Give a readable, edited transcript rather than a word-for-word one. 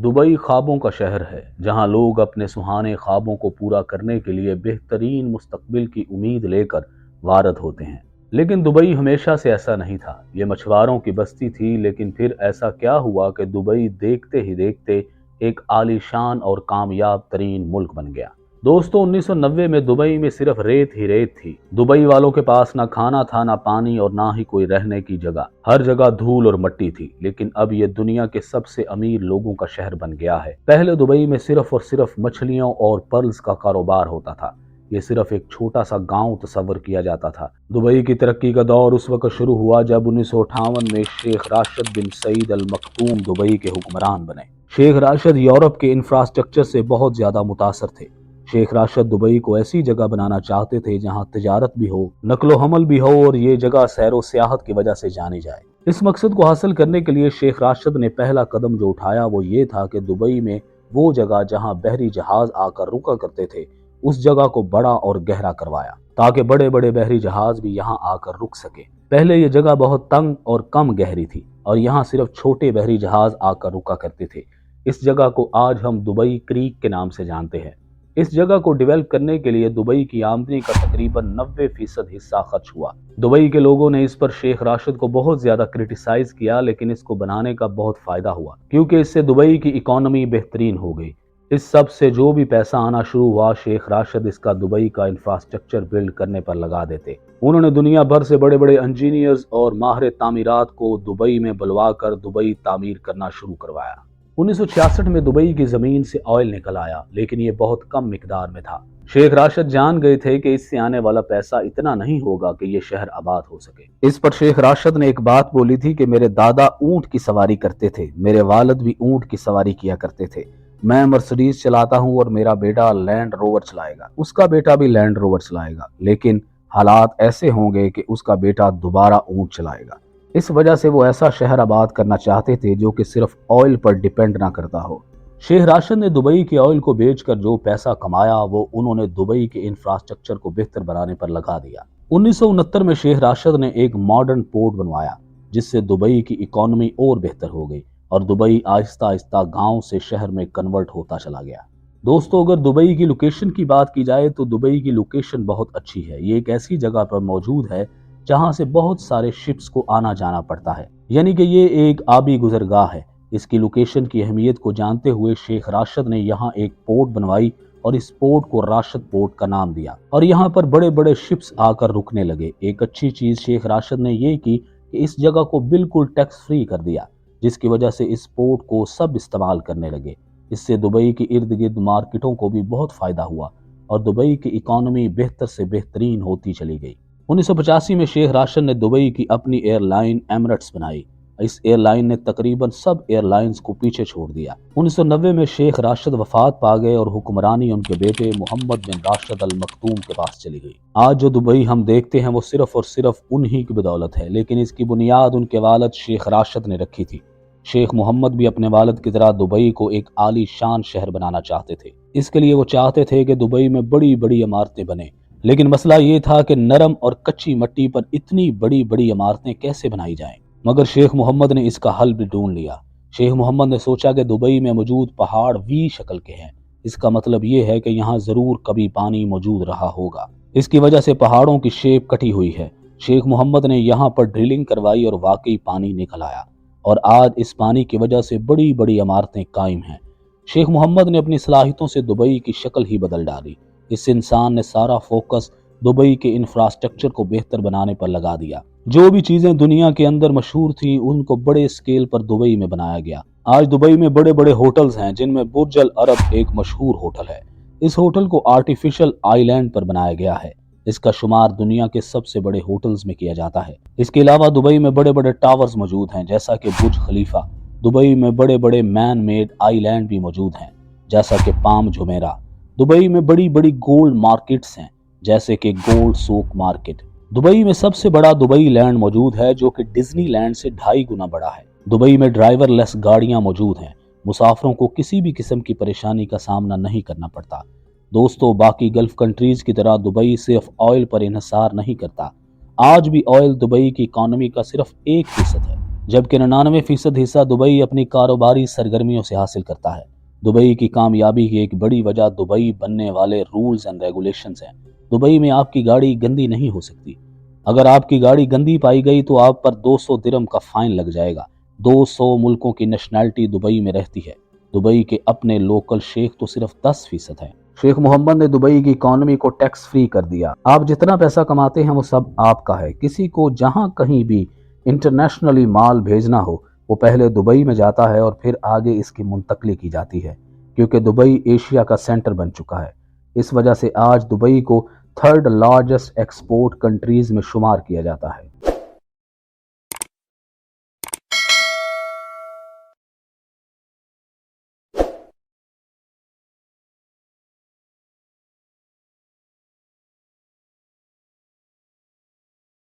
Dubai خوابوں کا شہر ہے جہاں لوگ اپنے سہانے خوابوں کو پورا کرنے کے لیے بہترین مستقبل کی امید لے کر وارد ہوتے ہیں۔ لیکن دبئی ہمیشہ سے ایسا نہیں تھا۔ یہ مچھواروں کی بستی تھی، لیکن پھر ایسا کیا ہوا کہ دبئی دیکھتے ہی دیکھتے ایک عالی شان اور کامیاب ترین ملک بن گیا۔ دوستو، 1990 میں دبئی میں صرف ریت ہی ریت تھی۔ دبئی والوں کے پاس نہ کھانا تھا، نہ پانی، اور نہ ہی کوئی رہنے کی جگہ۔ ہر جگہ دھول اور مٹی تھی۔ لیکن اب یہ دنیا کے سب سے امیر لوگوں کا شہر بن گیا ہے۔ پہلے دبئی میں صرف اور صرف مچھلیوں اور پرلز کا کاروبار ہوتا تھا۔ یہ صرف ایک چھوٹا سا گاؤں تصور کیا جاتا تھا۔ دبئی کی ترقی کا دور اس وقت شروع ہوا جب 1958 میں شیخ راشد بن سعید ال مکتوم دبئی کے حکمران بنے۔ شیخ راشد یورپ کے انفراسٹرکچر سے بہت زیادہ متاثر تھے۔ شیخ راشد دبئی کو ایسی جگہ بنانا چاہتے تھے جہاں تجارت بھی ہو، نقل و حمل بھی ہو، اور یہ جگہ سیر و سیاحت کی وجہ سے جانی جائے۔ اس مقصد کو حاصل کرنے کے لیے شیخ راشد نے پہلا قدم جو اٹھایا وہ یہ تھا کہ دبئی میں وہ جگہ جہاں بحری جہاز آ کر رکا کرتے تھے، اس جگہ کو بڑا اور گہرا کروایا تاکہ بڑے بڑے بحری جہاز بھی یہاں آ کر رک سکے۔ پہلے یہ جگہ بہت تنگ اور کم گہری تھی اور یہاں صرف چھوٹے بحری جہاز آ کر رکا کرتے تھے۔ اس جگہ کو آج ہم دبئی کریک کے نام سے جانتے ہیں۔ اس جگہ کو ڈیولپ کرنے کے لیے دبئی کی آمدنی کا تقریباً 90% حصہ خرچ ہوا۔ دبئی کے لوگوں نے اس پر شیخ راشد کو بہت زیادہ کرٹیسائز کیا، لیکن اس کو بنانے کا بہت فائدہ ہوا کیونکہ اس سے دبئی کی اکانومی بہترین ہو گئی۔ اس سب سے جو بھی پیسہ آنا شروع ہوا، شیخ راشد اس کا دبئی کا انفراسٹرکچر بلڈ کرنے پر لگا دیتے۔ انہوں نے دنیا بھر سے بڑے بڑے انجینئرز اور ماہر تعمیرات کو دبئی میں بلوا کر دبئی تعمیر کرنا شروع کروایا۔ 1966 میں دبئی کی زمین سے آئل نکل آیا، لیکن یہ بہت کم مقدار میں تھا۔ شیخ راشد جان گئے تھے کہ اس سے آنے والا پیسہ اتنا نہیں ہوگا کہ یہ شہر آباد ہو سکے۔ اس پر شیخ راشد نے ایک بات بولی تھی کہ میرے دادا اونٹ کی سواری کرتے تھے، میرے والد بھی اونٹ کی سواری کیا کرتے تھے۔ میں مرسڈیز چلاتا ہوں اور میرا بیٹا لینڈ روور چلائے گا، اس کا بیٹا بھی لینڈ روور چلائے گا، لیکن حالات ایسے ہوں گے کہ اس کا بیٹا دوبارہ اونٹ چلائے گا۔ اس وجہ سے وہ ایسا شہر آباد کرنا چاہتے تھے جو کہ صرف آئل پر ڈیپینڈ نہ کرتا ہو۔ شیخ راشد نے دبئی کے آئل کو بیچ کر جو پیسہ کمایا وہ انہوں نے دبئی کے انفراسٹرکچر کو بہتر بنانے پر لگا دیا۔ 1969 میں شیخ راشد نے ایک ماڈرن پورٹ بنوایا جس سے دبئی کی اکانومی اور بہتر ہو گئی اور دبئی آہستہ آہستہ گاؤں سے شہر میں کنورٹ ہوتا چلا گیا۔ دوستو، اگر دبئی کی لوکیشن کی بات کی جائے تو دبئی کی لوکیشن بہت اچھی ہے۔ یہ ایک ایسی جگہ پر موجود ہے جہاں سے بہت سارے شپس کو آنا جانا پڑتا ہے، یعنی کہ یہ ایک آبی گزرگاہ ہے۔ اس کی لوکیشن کی اہمیت کو جانتے ہوئے شیخ راشد نے یہاں ایک پورٹ بنوائی اور اس پورٹ کو راشد پورٹ کا نام دیا اور یہاں پر بڑے بڑے شپس آ کر رکنے لگے۔ ایک اچھی چیز شیخ راشد نے یہ کی کہ اس جگہ کو بالکل ٹیکس فری کر دیا، جس کی وجہ سے اس پورٹ کو سب استعمال کرنے لگے۔ اس سے دبئی کے ارد گرد مارکیٹوں کو بھی بہت فائدہ ہوا اور دبئی کی اکانومی بہتر سے بہترین ہوتی چلی گئی۔ 1985 میں شیخ راشد نے دبئی کی اپنی ایئر لائن ایمریٹس بنائی۔ اس ایئر لائن نے تقریباً سب ایئر لائنز کو پیچھے چھوڑ دیا۔ 1990 میں شیخ راشد وفات پا گئے اور حکمرانی ان کے بیٹے محمد بن راشد ال مکتوم کے پاس چلی گئی۔ آج جو دبئی ہم دیکھتے ہیں وہ صرف اور صرف انہی کی بدولت ہے، لیکن اس کی بنیاد ان کے والد شیخ راشد نے رکھی تھی۔ شیخ محمد بھی اپنے والد کی طرح دبئی کو ایک عالی شان شہر بنانا چاہتے تھے۔ اس کے لیے وہ چاہتے تھے کہ دبئی میں بڑی بڑی عمارتیں بنیں، لیکن مسئلہ یہ تھا کہ نرم اور کچی مٹی پر اتنی بڑی بڑی عمارتیں کیسے بنائی جائیں، مگر شیخ محمد نے اس کا حل بھی ڈھونڈ لیا۔ شیخ محمد نے سوچا کہ دبئی میں موجود پہاڑ وی شکل کے ہیں، اس کا مطلب یہ ہے کہ یہاں ضرور کبھی پانی موجود رہا ہوگا، اس کی وجہ سے پہاڑوں کی شیپ کٹی ہوئی ہے۔ شیخ محمد نے یہاں پر ڈرلنگ کروائی اور واقعی پانی نکل آیا اور آج اس پانی کی وجہ سے بڑی بڑی عمارتیں قائم ہیں۔ شیخ محمد نے اپنی صلاحیتوں سے دبئی کی شکل ہی بدل ڈالی۔ اس انسان نے سارا فوکس دبئی کے انفراسٹرکچر کو بہتر بنانے پر لگا دیا۔ جو بھی چیزیں دنیا کے اندر مشہور تھیں ان کو بڑے سکیل پر دبئی میں بنایا گیا۔ آج دبئی میں بڑے بڑے ہوٹلز ہیں جن میں برج العرب ایک مشہور ہوٹل ہے۔ اس ہوٹل کو آرٹیفیشل آئی لینڈ پر بنایا گیا ہے۔ اس کا شمار دنیا کے سب سے بڑے ہوٹلز میں کیا جاتا ہے۔ اس کے علاوہ دبئی میں بڑے بڑے ٹاورز موجود ہیں جیسا کہ برج خلیفہ۔ دبئی میں بڑے بڑے مین میڈ آئی لینڈ بھی موجود ہیں جیسا کہ پام جمیرہ۔ دبئی میں بڑی بڑی گولڈ مارکیٹس ہیں جیسے کہ گولڈ سوک مارکیٹ۔ دبئی میں سب سے بڑا دبئی لینڈ موجود ہے جو کہ ڈزنی لینڈ سے 2.5 گنا بڑا ہے۔ دبئی میں ڈرائیور لیس گاڑیاں موجود ہیں، مسافروں کو کسی بھی قسم کی پریشانی کا سامنا نہیں کرنا پڑتا۔ دوستو، باقی گلف کنٹریز کی طرح دبئی صرف آئل پر انحصار نہیں کرتا۔ آج بھی آئل دبئی کی اکانومی کا صرف 1% ہے، جبکہ 99% حصہ دبئی اپنی کاروباری سرگرمیوں سے حاصل کرتا ہے۔ دبئی کی کامیابی کی ایک بڑی وجہ دبئی بننے والے رولز اینڈ ریگولیشنز ہیں۔ دبئی میں آپ کی گاڑی گندی نہیں ہو سکتی۔ اگر آپ کی گاڑی گندی پائی گئی تو آپ پر 200 درہم کا فائن لگ جائے گا۔ 200 ملکوں کی نیشنلٹی دبئی میں رہتی ہے۔ دبئی کے اپنے لوکل شیخ تو صرف 10% ہیں۔ شیخ محمد نے دبئی کی اکانومی کو ٹیکس فری کر دیا۔ آپ جتنا پیسہ کماتے ہیں وہ سب آپ کا ہے۔ کسی کو جہاں کہیں بھی انٹرنیشنلی مال بھیجنا ہو وہ پہلے دبئی میں جاتا ہے اور پھر آگے اس کی منتقلی کی جاتی ہے، کیونکہ دبئی ایشیا کا سینٹر بن چکا ہے۔ اس وجہ سے آج دبئی کو 3rd لارجسٹ ایکسپورٹ کنٹریز میں شمار کیا جاتا ہے۔